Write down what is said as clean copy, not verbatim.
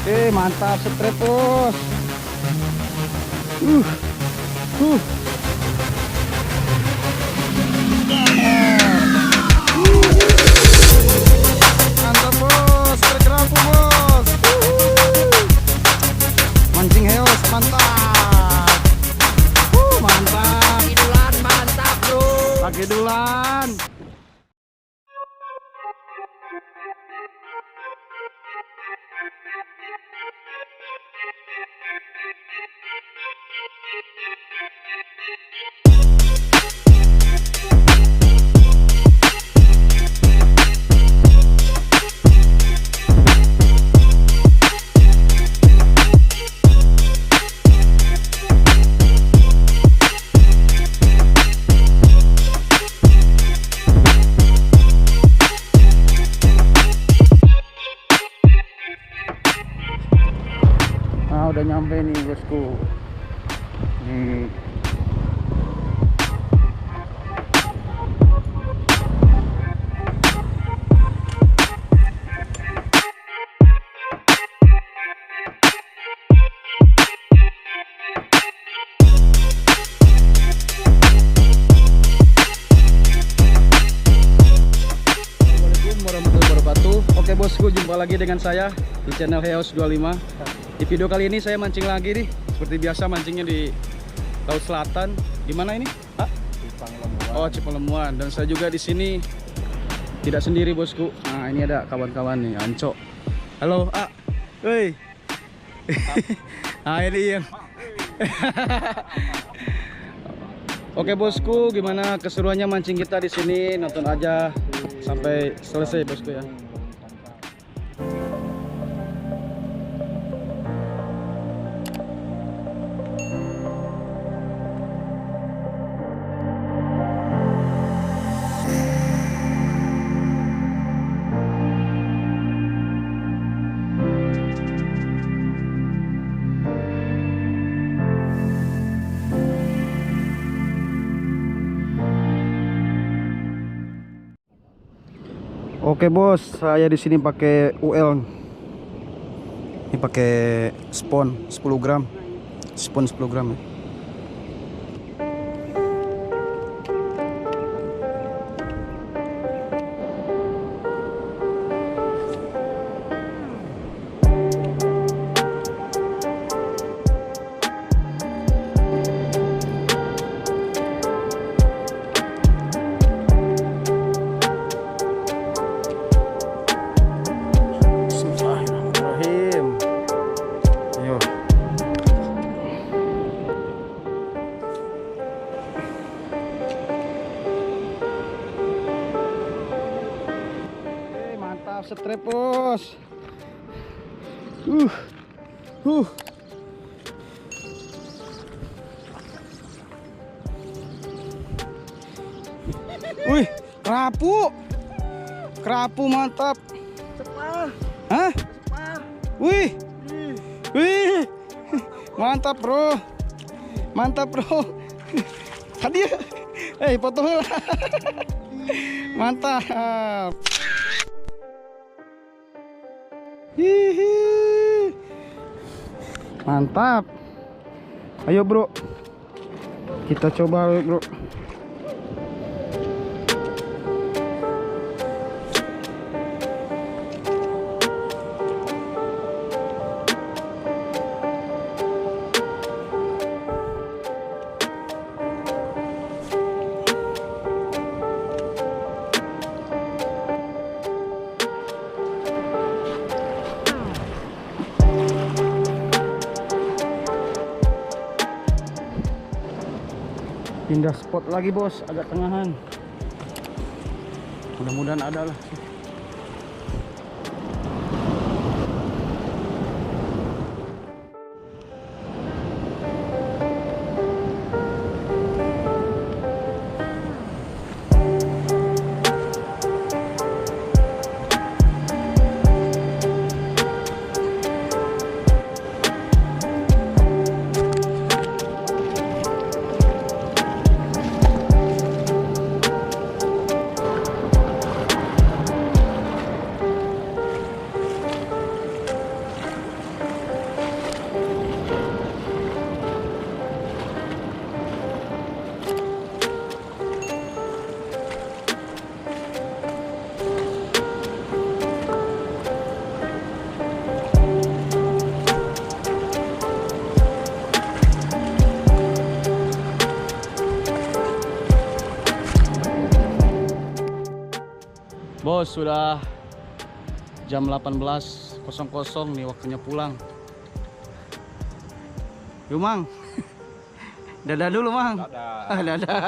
Oke, mantap, straight bos. Mantap bos, straight kerapu bos. Mancing heos, mantap. Mantap. Kidulan mantap bro. Pakai dulan. Udah nyampe nih bosku. Assalamualaikum warahmatullahi wabarakatuh. Oke bosku, jumpa lagi dengan saya di channel Heos 25. Di video kali ini saya mancing lagi nih, seperti biasa mancingnya di Laut Selatan. Di mana ini? Oh, Cipalemuan. Dan saya juga di sini tidak sendiri bosku. Nah, ini ada kawan-kawan nih, Anco. Halo, A. Woi. Ah, ini yang. Oke bosku, gimana keseruannya mancing kita di sini? Nonton aja sampai selesai bosku ya. Oke bos, saya di sini pakai UL. Ini pakai spon 10 gram. Spon 10 gram ya. Strap bos. Wih, kerapu. Kerapu mantap. Cepah. Hah? Cepah. Wih. Wih. Mantap, bro. Mantap, bro. Tadi foto. Mantap. Hihi. Mantap. Ayo bro, kita coba bro. Pindah spot lagi bos, agak tengahan. Mudah-mudahan ada lah. Bos, sudah jam 18.00 nih, waktunya pulang. Yuk Mang. Dadah dulu Mang. Dadah. Dadah.